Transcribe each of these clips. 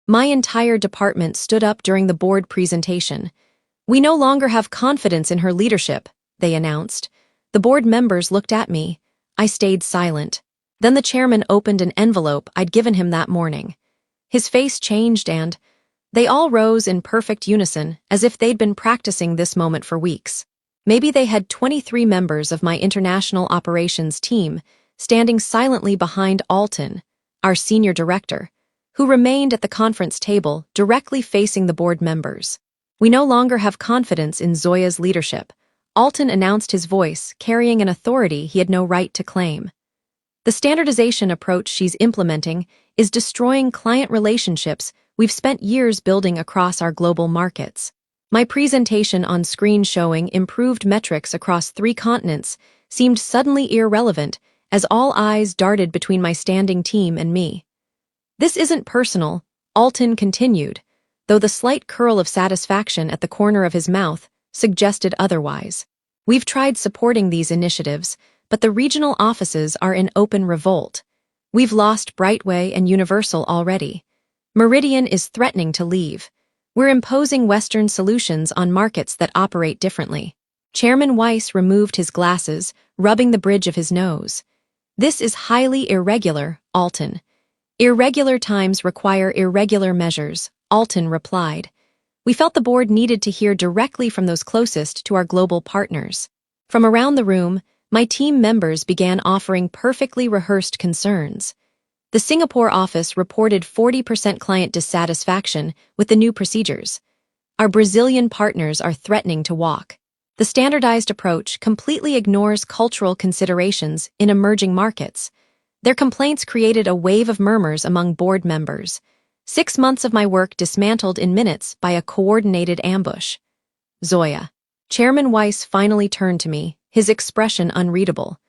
My entire department stood up during the board presentation. "We no longer have confidence in her leadership," they announced. The board members looked at me. I stayed silent. Then the chairman opened an envelope I'd given him that morning. His face changed and they all rose in perfect unison, as if they'd been practicing this moment for weeks. Maybe they had 23 members of my international operations team standing silently behind Alton, our senior director, who remained at the conference table directly facing the board members. "We no longer have confidence in Zoya's leadership," Alton announced, his voice carrying an authority he had no right to claim. "The standardization approach she's implementing is destroying client relationships we've spent years building across our global markets." My presentation on screen showing improved metrics across 3 continents seemed suddenly irrelevant as all eyes darted between my standing team and me. "This isn't personal," Alton continued, though the slight curl of satisfaction at the corner of his mouth suggested otherwise. "We've tried supporting these initiatives, but the regional offices are in open revolt. We've lost Brightway and Universal already. Meridian is threatening to leave. We're imposing Western solutions on markets that operate differently." Chairman Weiss removed his glasses, rubbing the bridge of his nose. "This is highly irregular, Alton." "Irregular times require irregular measures," Alton replied. We felt the board needed to hear directly from those closest to our global partners. From around the room, my team members began offering perfectly rehearsed concerns. The Singapore office reported 40% client dissatisfaction with the new procedures. Our Brazilian partners are threatening to walk. The standardized approach completely ignores cultural considerations in emerging markets. Their complaints created a wave of murmurs among board members. 6 months of my work dismantled in minutes by a coordinated ambush. "Zoya." Chairman Weiss finally turned to me, his expression unreadable.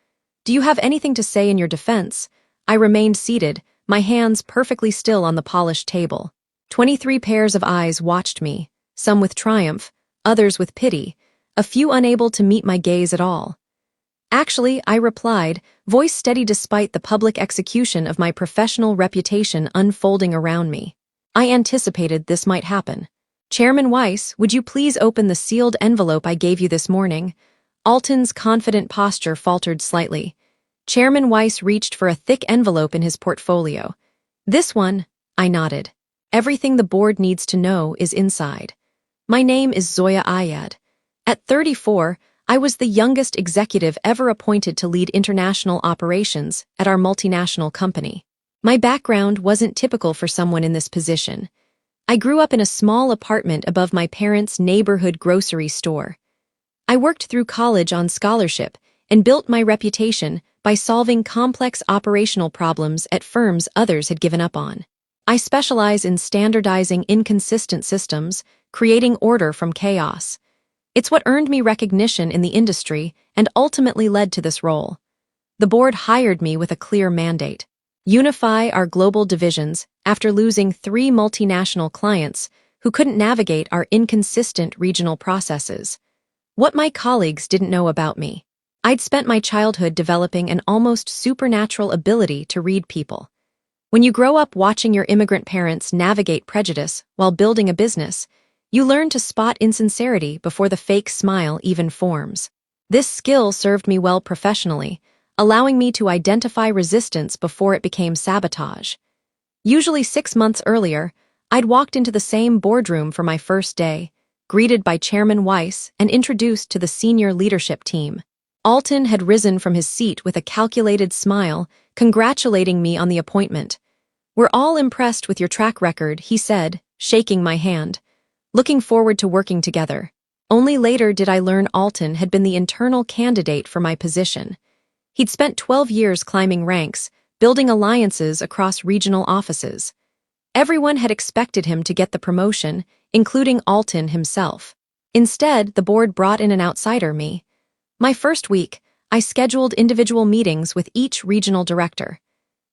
"Do you have anything to say in your defense?" I remained seated, my hands perfectly still on the polished table. 23 pairs of eyes watched me, some with triumph, others with pity, a few unable to meet my gaze at all. "Actually," I replied, voice steady despite the public execution of my professional reputation unfolding around me. "I anticipated this might happen." "Chairman Weiss, would you please open the sealed envelope I gave you this morning?" Alton's confident posture faltered slightly. Chairman Weiss reached for a thick envelope in his portfolio. "This one," I nodded. "Everything the board needs to know is inside. My name is Zoya Ayad. At 34, I was the youngest executive ever appointed to lead international operations at our multinational company. My background wasn't typical for someone in this position. I grew up in a small apartment above my parents' neighborhood grocery store. I worked through college on scholarship and built my reputation by solving complex operational problems at firms others had given up on. I specialize in standardizing inconsistent systems, creating order from chaos. It's what earned me recognition in the industry and ultimately led to this role. The board hired me with a clear mandate: unify our global divisions after losing 3 multinational clients who couldn't navigate our inconsistent regional processes. What my colleagues didn't know about me: I'd spent my childhood developing an almost supernatural ability to read people. When you grow up watching your immigrant parents navigate prejudice while building a business, you learn to spot insincerity before the fake smile even forms. This skill served me well professionally, allowing me to identify resistance before it became sabotage. Usually 6 months earlier, I'd walked into the same boardroom for my first day, greeted by Chairman Weiss and introduced to the senior leadership team. Alton had risen from his seat with a calculated smile, congratulating me on the appointment. "We're all impressed with your track record," he said, shaking my hand. "Looking forward to working together." Only later did I learn Alton had been the internal candidate for my position. He'd spent 12 years climbing ranks, building alliances across regional offices. Everyone had expected him to get the promotion, including Alton himself. Instead, the board brought in an outsider, me. My first week, I scheduled individual meetings with each regional director.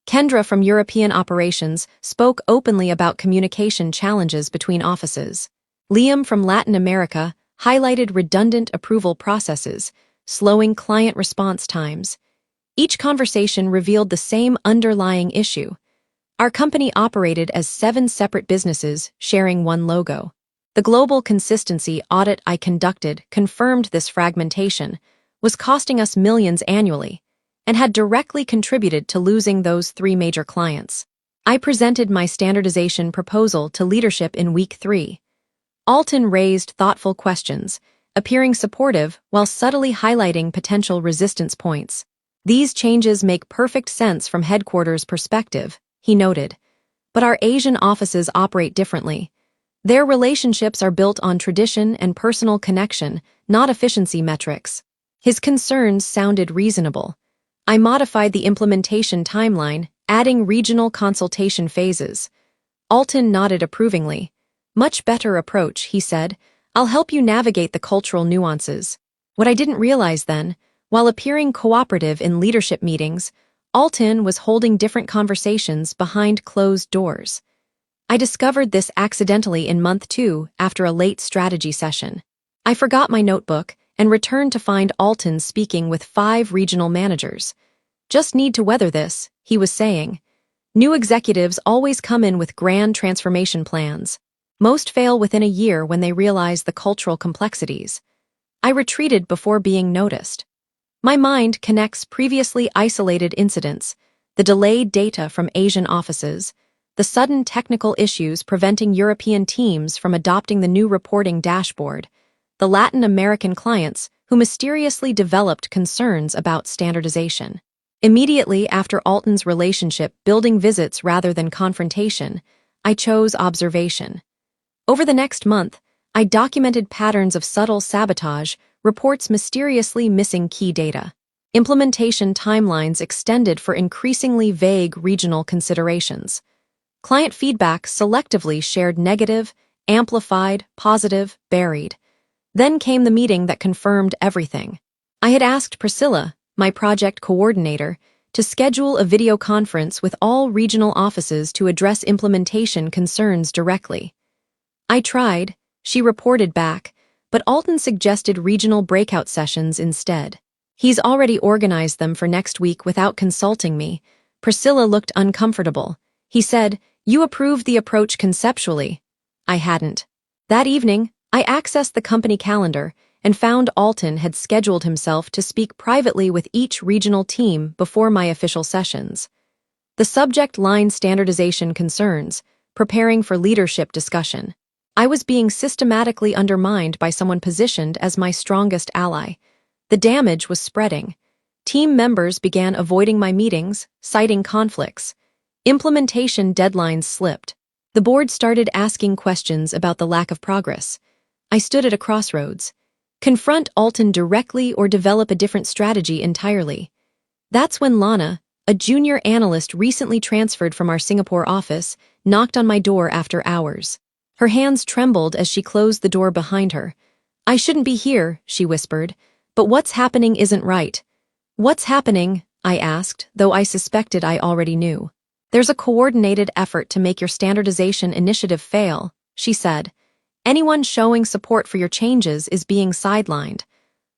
Kendra from European operations spoke openly about communication challenges between offices. Liam from Latin America highlighted redundant approval processes, slowing client response times. Each conversation revealed the same underlying issue: Our company operated as 7 separate businesses sharing one logo. The global consistency audit I conducted confirmed this fragmentation was costing us millions annually and had directly contributed to losing those 3 major clients. I presented my standardization proposal to leadership in week 3. Alton raised thoughtful questions, appearing supportive while subtly highlighting potential resistance points. These changes make perfect sense from headquarters' perspective, he noted. But our Asian offices operate differently. Their relationships are built on tradition and personal connection, not efficiency metrics. His concerns sounded reasonable. I modified the implementation timeline, adding regional consultation phases. Alton nodded approvingly. Much better approach, he said. I'll help you navigate the cultural nuances. What I didn't realize then, while appearing cooperative in leadership meetings, Alton was holding different conversations behind closed doors. I discovered this accidentally in month 2 after a late strategy session. I forgot my notebook and returned to find Alton speaking with 5 regional managers. Just need to weather this, he was saying. New executives always come in with grand transformation plans. Most fail within a year when they realize the cultural complexities. I retreated before being noticed. My mind connects previously isolated incidents, the delayed data from Asian offices, the sudden technical issues preventing European teams from adopting the new reporting dashboard, the Latin American clients who mysteriously developed concerns about standardization. Immediately after Alton's relationship building visits rather than confrontation, I chose observation. Over the next month, I documented patterns of subtle sabotage, reports mysteriously missing key data. Implementation timelines extended for increasingly vague regional considerations. Client feedback selectively shared negative, amplified, positive, buried. Then came the meeting that confirmed everything. I had asked Priscilla, my project coordinator, to schedule a video conference with all regional offices to address implementation concerns directly. I tried, she reported back, but Alton suggested regional breakout sessions instead. He's already organized them for next week without consulting me. Priscilla looked uncomfortable. He said, "You approved the approach conceptually." I hadn't. That evening, I accessed the company calendar and found Alton had scheduled himself to speak privately with each regional team before my official sessions. The subject line standardization concerns, preparing for leadership discussion. I was being systematically undermined by someone positioned as my strongest ally. The damage was spreading. Team members began avoiding my meetings, citing conflicts. Implementation deadlines slipped. The board started asking questions about the lack of progress. I stood at a crossroads. Confront Alton directly or develop a different strategy entirely. That's when Lana, a junior analyst recently transferred from our Singapore office, knocked on my door after hours. Her hands trembled as she closed the door behind her. "I shouldn't be here," she whispered, "but what's happening isn't right." "What's happening?" I asked, though I suspected I already knew. "There's a coordinated effort to make your standardization initiative fail," she said. "Anyone showing support for your changes is being sidelined.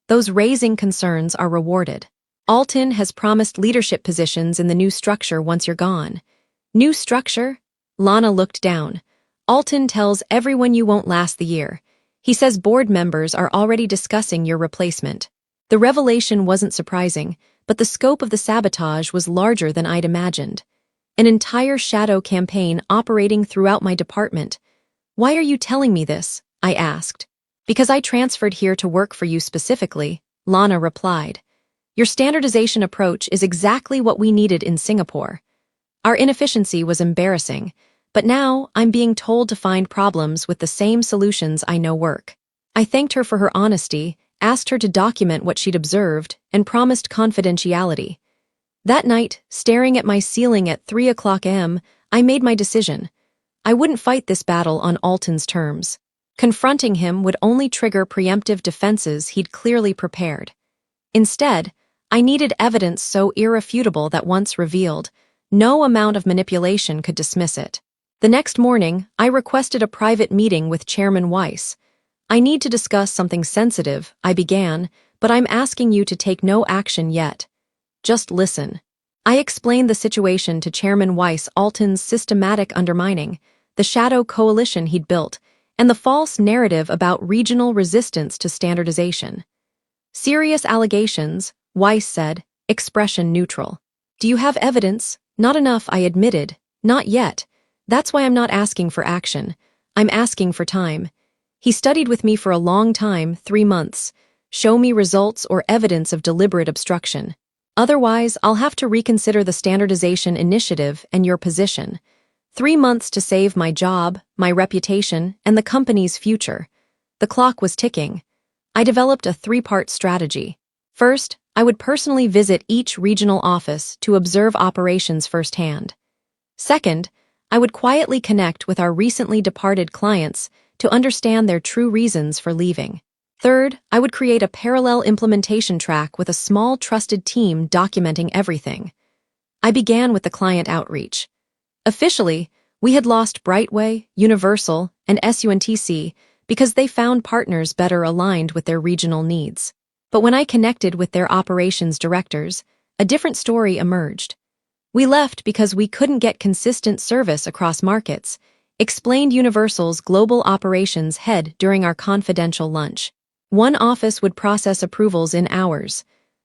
Those raising concerns are rewarded. Alton has promised leadership positions in the new structure once you're gone." "New structure?" Lana looked down. "Alton tells everyone you won't last the year. He says board members are already discussing your replacement." The revelation wasn't surprising, but the scope of the sabotage was larger than I'd imagined. An entire shadow campaign operating throughout my department. "Why are you telling me this?" I asked. "Because I transferred here to work for you specifically," Lana replied. "Your standardization approach is exactly what we needed in Singapore." Our inefficiency was embarrassing, but now I'm being told to find problems with the same solutions I know work. I thanked her for her honesty, asked her to document what she'd observed, and promised confidentiality. That night, staring at my ceiling at 3 a.m., I made my decision. I wouldn't fight this battle on Alton's terms. Confronting him would only trigger preemptive defenses he'd clearly prepared. Instead, I needed evidence so irrefutable that once revealed, no amount of manipulation could dismiss it. The next morning, I requested a private meeting with Chairman Weiss. "I need to discuss something sensitive," I began, "but I'm asking you to take no action yet. Just listen." I explained the situation to Chairman Weiss, Alton's systematic undermining, the shadow coalition he'd built, and the false narrative about regional resistance to standardization. Serious allegations, Weiss said, expression neutral. Do you have evidence? Not enough, I admitted. Not yet. That's why I'm not asking for action. I'm asking for time. He studied with me for a long time, 3 months. Show me results or evidence of deliberate obstruction. Otherwise, I'll have to reconsider the standardization initiative and your position. 3 months to save my job, my reputation, and the company's future. The clock was ticking. I developed a 3-part strategy. First, I would personally visit each regional office to observe operations firsthand. Second, I would quietly connect with our recently departed clients to understand their true reasons for leaving. Third, I would create a parallel implementation track with a small trusted team documenting everything. I began with the client outreach. Officially, we had lost Brightway, Universal, and SUNTC because they found partners better aligned with their regional needs. But when I connected with their operations directors, a different story emerged. We left because we couldn't get consistent service across markets, explained Universal's global operations head during our confidential lunch. One office would process approvals in hours.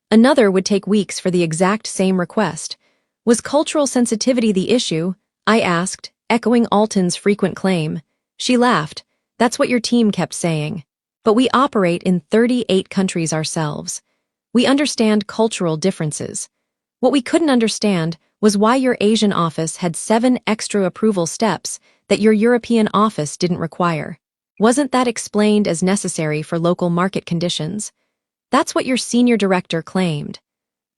Another would take weeks for the exact same request. Was cultural sensitivity the issue? I asked, echoing Alton's frequent claim. She laughed. That's what your team kept saying. But we operate in 38 countries ourselves. We understand cultural differences. What we couldn't understand was why your Asian office had 7 extra approval steps that your European office didn't require. Wasn't that explained as necessary for local market conditions? That's what your senior director claimed.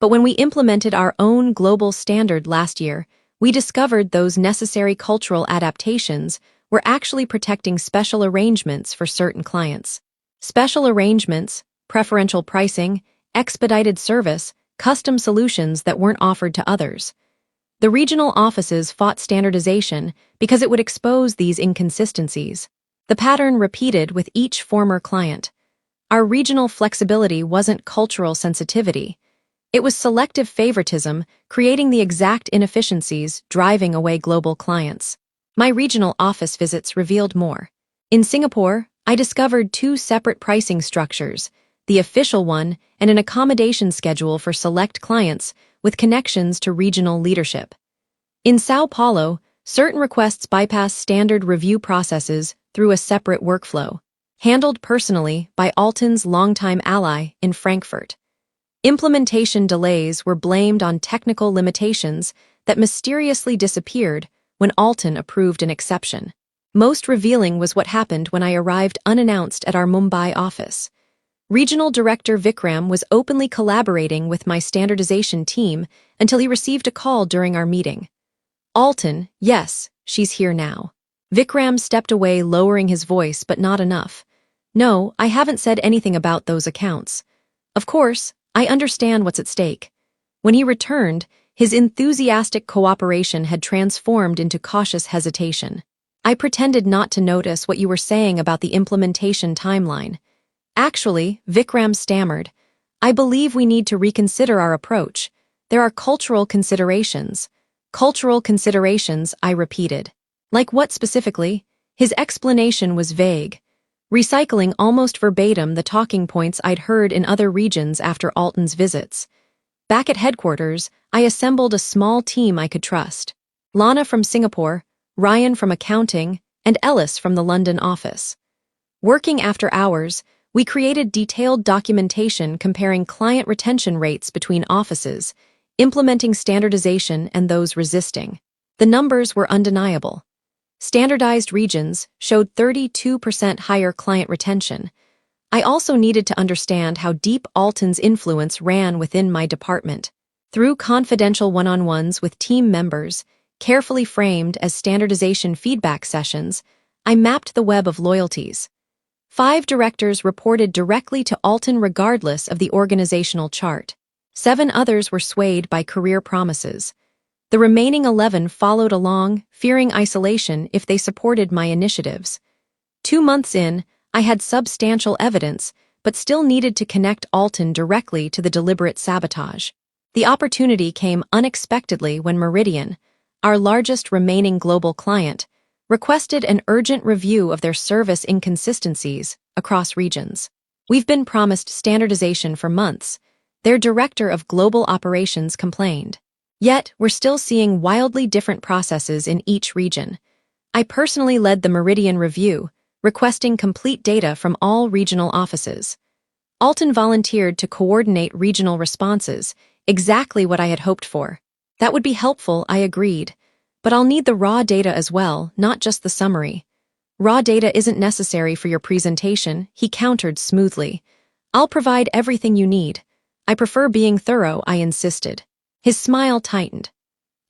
But when we implemented our own global standard last year, we discovered those necessary cultural adaptations were actually protecting special arrangements for certain clients. Special arrangements, preferential pricing, expedited service, custom solutions that weren't offered to others. The regional offices fought standardization because it would expose these inconsistencies. The pattern repeated with each former client. Our regional flexibility wasn't cultural sensitivity. It was selective favoritism, creating the exact inefficiencies driving away global clients. My regional office visits revealed more. In Singapore, I discovered 2 separate pricing structures, the official one and an accommodation schedule for select clients with connections to regional leadership. In Sao Paulo, certain requests bypass standard review processes through a separate workflow, handled personally by Alton's longtime ally in Frankfurt. Implementation delays were blamed on technical limitations that mysteriously disappeared when Alton approved an exception. Most revealing was what happened when I arrived unannounced at our Mumbai office. Regional Director Vikram was openly collaborating with my standardization team until he received a call during our meeting. Alton, yes, she's here now. Vikram stepped away, lowering his voice, but not enough. No, I haven't said anything about those accounts. Of course, I understand what's at stake. When he returned, his enthusiastic cooperation had transformed into cautious hesitation. I pretended not to notice what you were saying about the implementation timeline. Actually, Vikram stammered, I believe we need to reconsider our approach. There are cultural considerations. Cultural considerations, I repeated. Like what specifically? His explanation was vague, recycling almost verbatim the talking points I'd heard in other regions after Alton's visits. Back at headquarters, I assembled a small team I could trust. Lana from Singapore, Ryan from accounting, and Ellis from the London office. Working after hours, we created detailed documentation comparing client retention rates between offices, implementing standardization and those resisting. The numbers were undeniable. Standardized regions showed 32% higher client retention. I also needed to understand how deep Alton's influence ran within my department. Through confidential one-on-ones with team members, carefully framed as standardization feedback sessions, I mapped the web of loyalties. 5 directors reported directly to Alton regardless of the organizational chart. 7 others were swayed by career promises. The remaining 11 followed along, fearing isolation if they supported my initiatives. 2 months in, I had substantial evidence, but still needed to connect Alton directly to the deliberate sabotage. The opportunity came unexpectedly when Meridian, our largest remaining global client, requested an urgent review of their service inconsistencies across regions. We've been promised standardization for months, their director of global operations complained. Yet, we're still seeing wildly different processes in each region. I personally led the Meridian review, requesting complete data from all regional offices. Alton volunteered to coordinate regional responses, exactly what I had hoped for. That would be helpful, I agreed. But I'll need the raw data as well, not just the summary. Raw data isn't necessary for your presentation, he countered smoothly. I'll provide everything you need. I prefer being thorough, I insisted. His smile tightened.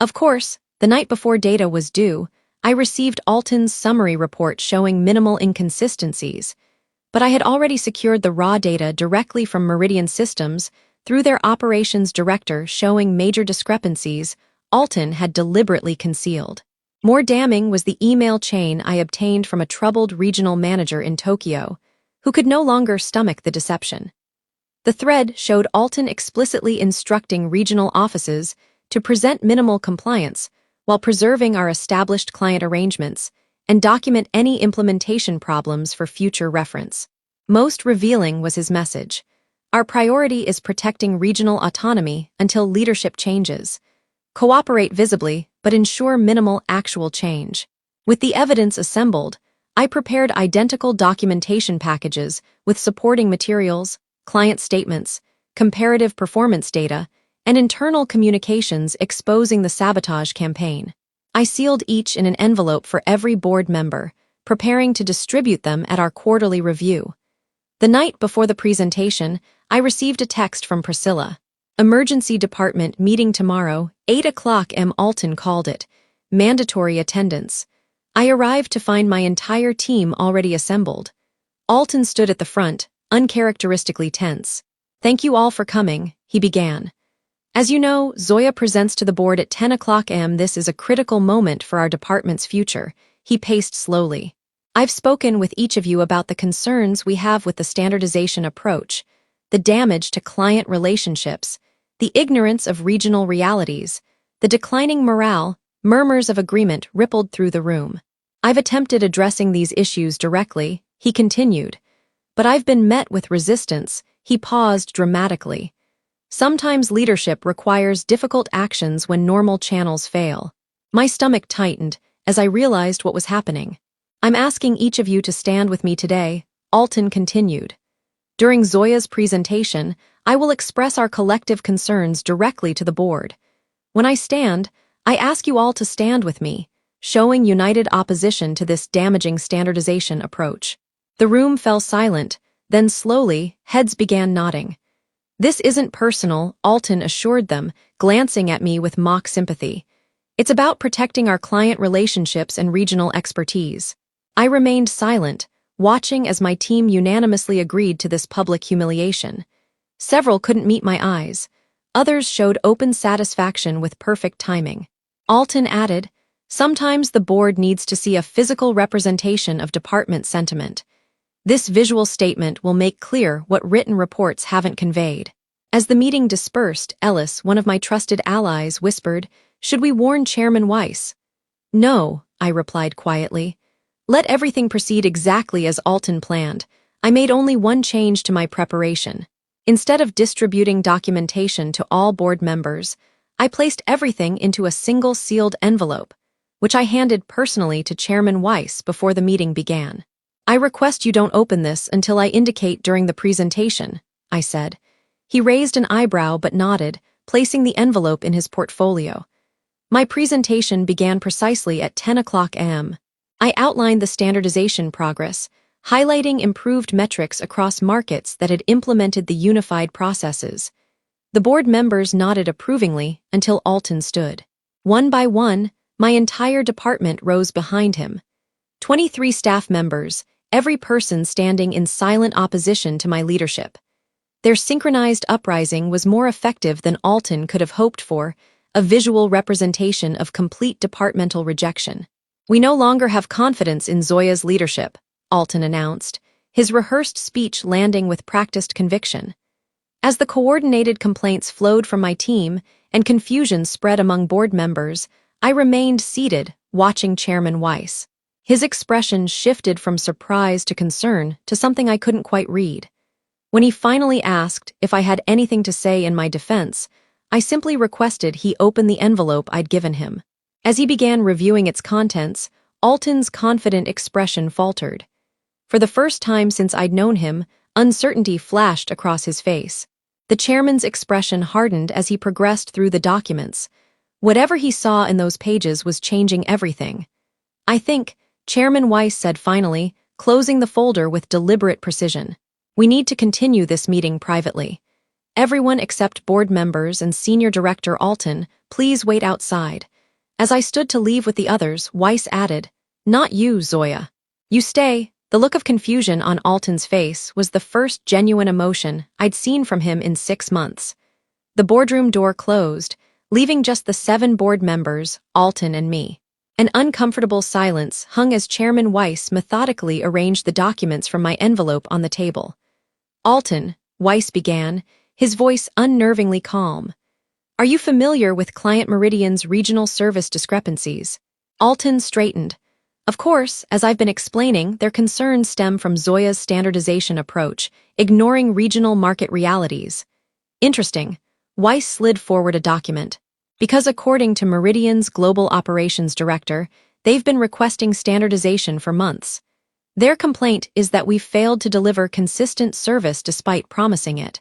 Of course, the night before data was due, I received Alton's summary report showing minimal inconsistencies, but I had already secured the raw data directly from Meridian Systems through their operations director showing major discrepancies Alton had deliberately concealed. More damning was the email chain I obtained from a troubled regional manager in Tokyo, who could no longer stomach the deception. The thread showed Alton explicitly instructing regional offices to present minimal compliance while preserving our established client arrangements and document any implementation problems for future reference. Most revealing was his message. Our priority is protecting regional autonomy until leadership changes. Cooperate visibly, but ensure minimal actual change. With the evidence assembled, I prepared identical documentation packages with supporting materials, client statements, comparative performance data, and internal communications exposing the sabotage campaign. I sealed each in an envelope for every board member, preparing to distribute them at our quarterly review. The night before the presentation, I received a text from Priscilla. Emergency department meeting tomorrow, 8 o'clock M. Alton called it. Mandatory attendance. I arrived to find my entire team already assembled. Alton stood at the front, uncharacteristically tense. Thank you all for coming, he began. As you know, Zoya presents to the board at 10 o'clock am. This is a critical moment for our department's future. He paced slowly. I've spoken with each of you about the concerns we have with the standardization approach, the damage to client relationships, the ignorance of regional realities, the declining morale. Murmurs of agreement rippled through the room. I've attempted addressing these issues directly, he continued, but I've been met with resistance. He paused dramatically. Sometimes leadership requires difficult actions when normal channels fail. My stomach tightened as I realized what was happening. I'm asking each of you to stand with me today, Alton continued. During Zoya's presentation, I will express our collective concerns directly to the board. When I stand, I ask you all to stand with me, showing united opposition to this damaging standardization approach. The room fell silent, then slowly, heads began nodding. This isn't personal, Alton assured them, glancing at me with mock sympathy. It's about protecting our client relationships and regional expertise. I remained silent, watching as my team unanimously agreed to this public humiliation. Several couldn't meet my eyes. Others showed open satisfaction with perfect timing. Alton added, sometimes the board needs to see a physical representation of department sentiment. This visual statement will make clear what written reports haven't conveyed. As the meeting dispersed, Ellis, one of my trusted allies, whispered, should we warn Chairman Weiss? No, I replied quietly. Let everything proceed exactly as Alton planned. I made only one change to my preparation. Instead of distributing documentation to all board members, I placed everything into a single sealed envelope, which I handed personally to Chairman Weiss before the meeting began. I request you don't open this until I indicate during the presentation, I said. He raised an eyebrow but nodded, placing the envelope in his portfolio. My presentation began precisely at 10 o'clock am. I outlined the standardization progress, highlighting improved metrics across markets that had implemented the unified processes. The board members nodded approvingly until Alton stood. One by one, my entire department rose behind him. 23 staff members, every person standing in silent opposition to my leadership. Their synchronized uprising was more effective than Alton could have hoped for, a visual representation of complete departmental rejection. We no longer have confidence in Zoya's leadership, Alton announced, his rehearsed speech landing with practiced conviction. As the coordinated complaints flowed from my team and confusion spread among board members, I remained seated, watching Chairman Weiss. His expression shifted from surprise to concern to something I couldn't quite read. When he finally asked if I had anything to say in my defense, I simply requested he open the envelope I'd given him. As he began reviewing its contents, Alton's confident expression faltered. For the first time since I'd known him, uncertainty flashed across his face. The chairman's expression hardened as he progressed through the documents. Whatever he saw in those pages was changing everything. "I think," Chairman Weiss said finally, closing the folder with deliberate precision, "we need to continue this meeting privately. Everyone except board members and Senior Director Alton, please wait outside." As I stood to leave with the others, Weiss added, "Not you, Zoya. You stay." The look of confusion on Alton's face was the first genuine emotion I'd seen from him in 6 months. The boardroom door closed, leaving just the 7 board members, Alton and me. An uncomfortable silence hung as Chairman Weiss methodically arranged the documents from my envelope on the table. "Alton," Weiss began, his voice unnervingly calm. "Are you familiar with Client Meridian's regional service discrepancies?" Alton straightened. "Of course, as I've been explaining, their concerns stem from Zoya's standardization approach, ignoring regional market realities." "Interesting." Weiss slid forward a document. "Because according to Meridian's Global Operations Director, they've been requesting standardization for months. Their complaint is that we've failed to deliver consistent service despite promising it."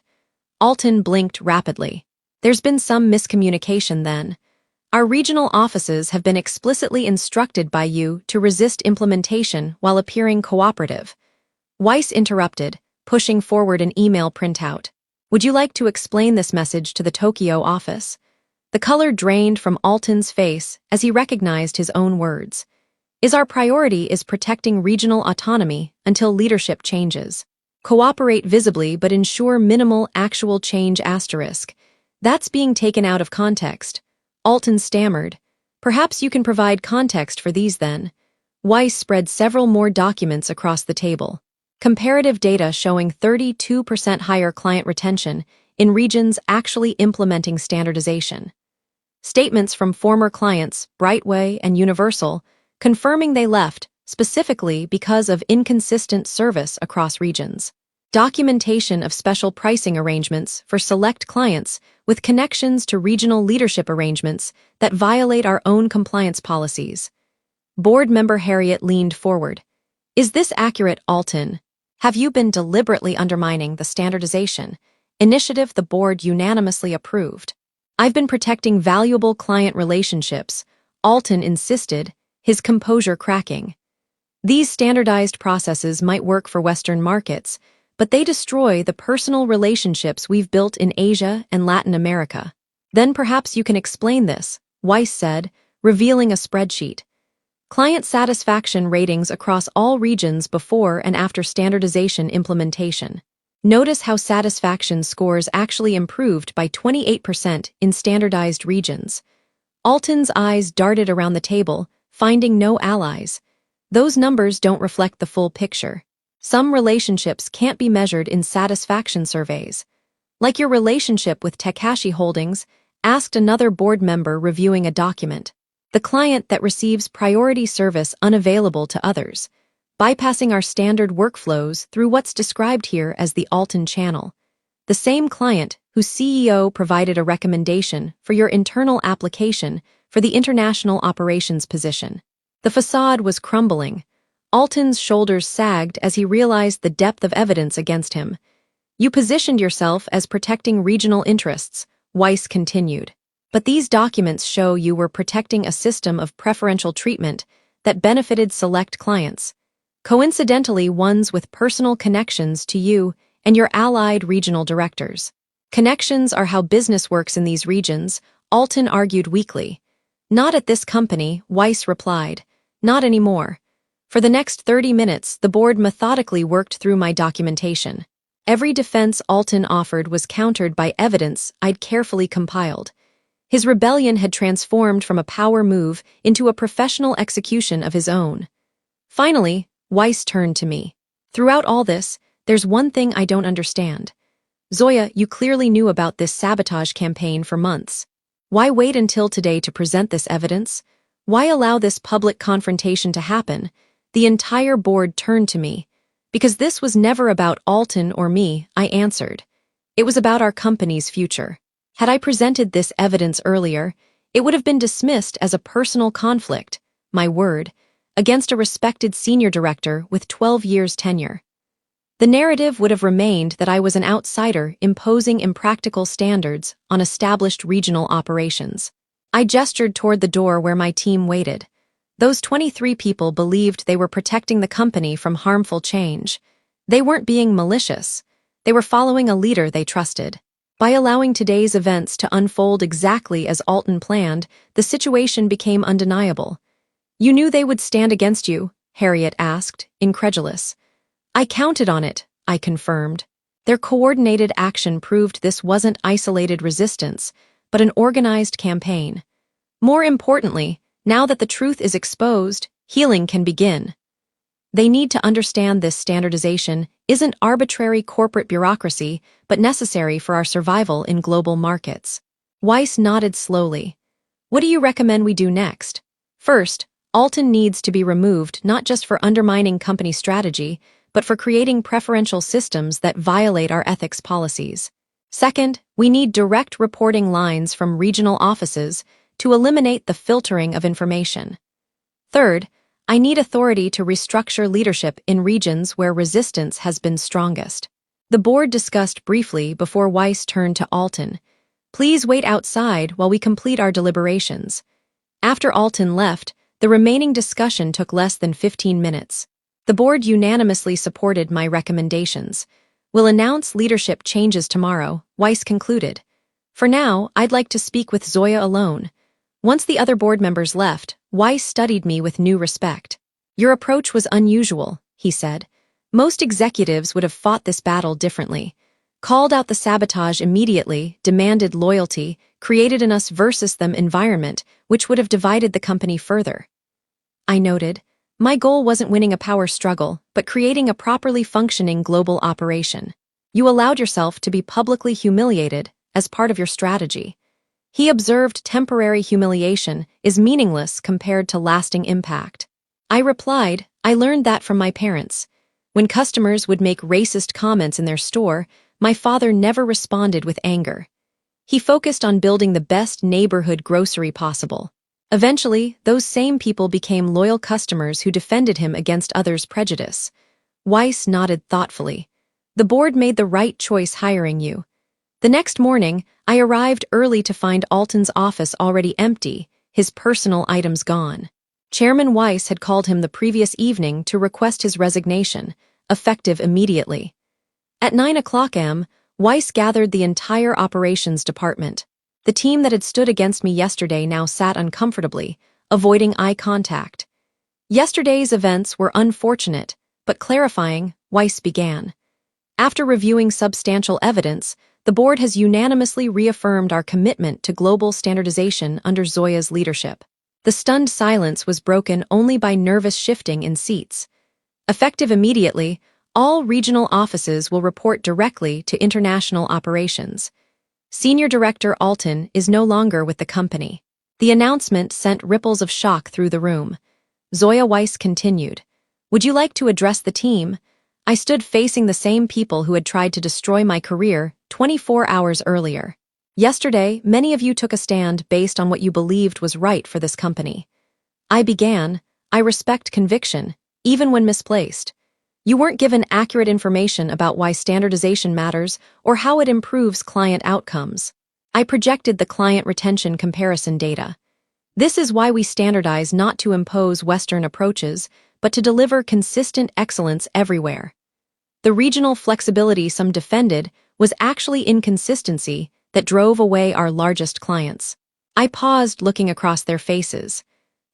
Alton blinked rapidly. "There's been some miscommunication then. Our regional offices have been explicitly instructed by you to resist implementation while appearing cooperative." Weiss interrupted, pushing forward an email printout. "Would you like to explain this message to the Tokyo office?" The color drained from Alton's face as he recognized his own words. Our priority is protecting regional autonomy until leadership changes. Cooperate visibly but ensure minimal actual change asterisk. That's being taken out of context." Alton stammered. "Perhaps you can provide context for these then." Weiss spread several more documents across the table. Comparative data showing 32% higher client retention in regions actually implementing standardization. Statements from former clients, Brightway and Universal, confirming they left, specifically because of inconsistent service across regions. Documentation of special pricing arrangements for select clients with connections to regional leadership arrangements that violate our own compliance policies. Board member Harriet leaned forward. "Is this accurate, Alton? Have you been deliberately undermining the standardization initiative the board unanimously approved?" "I've been protecting valuable client relationships," Alton insisted, his composure cracking. "These standardized processes might work for Western markets, but they destroy the personal relationships we've built in Asia and Latin America." "Then perhaps you can explain this," Weiss said, revealing a spreadsheet. "Client satisfaction ratings across all regions before and after standardization implementation. Notice how satisfaction scores actually improved by 28% in standardized regions." Alton's eyes darted around the table, finding no allies. "Those numbers don't reflect the full picture. Some relationships can't be measured in satisfaction surveys. Like your relationship with Takashi Holdings," asked another board member reviewing a document. "The client that receives priority service unavailable to others, bypassing our standard workflows through what's described here as the Alton channel. The same client whose CEO provided a recommendation for your internal application for the international operations position." The facade was crumbling. Alton's shoulders sagged as he realized the depth of evidence against him. "You positioned yourself as protecting regional interests," Weiss continued. "But these documents show you were protecting a system of preferential treatment that benefited select clients. Coincidentally, ones with personal connections to you and your allied regional directors. Connections are how business works in these regions," Alton argued weakly. "Not at this company," Weiss replied. "Not anymore." For the next 30 minutes, the board methodically worked through my documentation. Every defense Alton offered was countered by evidence I'd carefully compiled. His rebellion had transformed from a power move into a professional execution of his own. Finally, Weiss turned to me. "Throughout all this, there's one thing I don't understand. Zoya, you clearly knew about this sabotage campaign for months. Why wait until today to present this evidence? Why allow this public confrontation to happen? The entire board turned to me. Because this was never about Alton or me, I answered. It was about our company's future. Had I presented this evidence earlier, it would have been dismissed as a personal conflict, my word, against a respected senior director with 12 years tenure. The narrative would have remained that I was an outsider imposing impractical standards on established regional operations. I gestured toward the door where my team waited. Those 23 people believed they were protecting the company from harmful change. They weren't being malicious. They were following a leader they trusted. By allowing today's events to unfold exactly as Alton planned, the situation became undeniable. You knew they would stand against you? Harriet asked, incredulous. I counted on it, I confirmed. Their coordinated action proved this wasn't isolated resistance, but an organized campaign. More importantly, now that the truth is exposed, healing can begin. They need to understand this standardization isn't arbitrary corporate bureaucracy, but necessary for our survival in global markets. Weiss nodded slowly. What do you recommend we do next? First, Alton needs to be removed not just for undermining company strategy, but for creating preferential systems that violate our ethics policies. Second, we need direct reporting lines from regional offices to eliminate the filtering of information. Third, I need authority to restructure leadership in regions where resistance has been strongest. The board discussed briefly before Weiss turned to Alton. Please wait outside while we complete our deliberations. After Alton left, the remaining discussion took less than 15 minutes. The board unanimously supported my recommendations. We'll announce leadership changes tomorrow, Weiss concluded. For now, I'd like to speak with Zoya alone. Once the other board members left, Weiss studied me with new respect. Your approach was unusual, he said. Most executives would have fought this battle differently. Called out the sabotage immediately, demanded loyalty, created an us versus them environment, which would have divided the company further. I noted. My goal wasn't winning a power struggle, but creating a properly functioning global operation. You allowed yourself to be publicly humiliated as part of your strategy. He observed temporary humiliation is meaningless compared to lasting impact. I replied, I learned that from my parents. When customers would make racist comments in their store, my father never responded with anger. He focused on building the best neighborhood grocery possible. Eventually, those same people became loyal customers who defended him against others' prejudice. Weiss nodded thoughtfully. The board made the right choice hiring you. The next morning, I arrived early to find Alton's office already empty, his personal items gone. Chairman Weiss had called him the previous evening to request his resignation, effective immediately. At 9:00 a.m., Weiss gathered the entire operations department. The team that had stood against me yesterday now sat uncomfortably, avoiding eye contact. Yesterday's events were unfortunate, but clarifying, Weiss began. After reviewing substantial evidence, the board has unanimously reaffirmed our commitment to global standardization under Zoya's leadership. The stunned silence was broken only by nervous shifting in seats. Effective immediately, all regional offices will report directly to international operations. Senior Director Alton is no longer with the company. The announcement sent ripples of shock through the room. Zoya Weiss continued. Would you like to address the team? I stood facing the same people who had tried to destroy my career 24 hours earlier. Yesterday, many of you took a stand based on what you believed was right for this company. I respect conviction, even when misplaced. You weren't given accurate information about why standardization matters or how it improves client outcomes. I projected the client retention comparison data. This is why we standardize not to impose Western approaches, but to deliver consistent excellence everywhere. The regional flexibility some defended was actually inconsistency that drove away our largest clients. I paused, looking across their faces.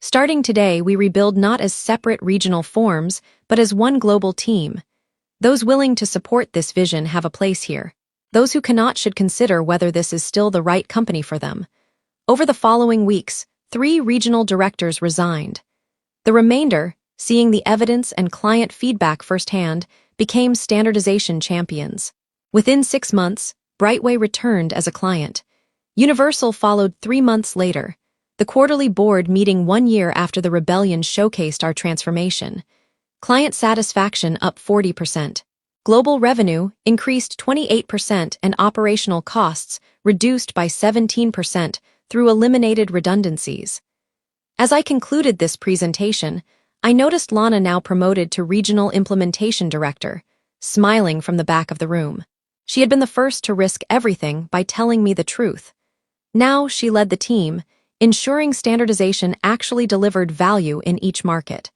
Starting today, we rebuild not as separate regional forms, but as one global team. Those willing to support this vision have a place here. Those who cannot should consider whether this is still the right company for them. Over the following weeks, 3 regional directors resigned. The remainder, seeing the evidence and client feedback firsthand, became standardization champions. Within 6 months, Brightway returned as a client. Universal followed 3 months later, the quarterly board meeting 1 year after the rebellion showcased our transformation. Client satisfaction up 40%. Global revenue increased 28% and operational costs reduced by 17% through eliminated redundancies. As I concluded this presentation, I noticed Lana, now promoted to Regional Implementation Director, smiling from the back of the room. She had been the first to risk everything by telling me the truth. Now she led the team, ensuring standardization actually delivered value in each market.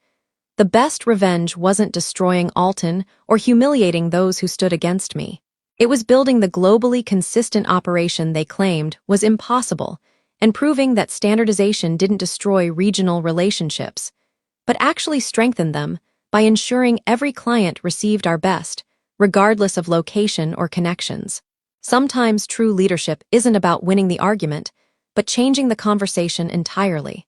The best revenge wasn't destroying Alton or humiliating those who stood against me. It was building the globally consistent operation they claimed was impossible and proving that standardization didn't destroy regional relationships, but actually strengthened them by ensuring every client received our best, regardless of location or connections. Sometimes true leadership isn't about winning the argument, but changing the conversation entirely.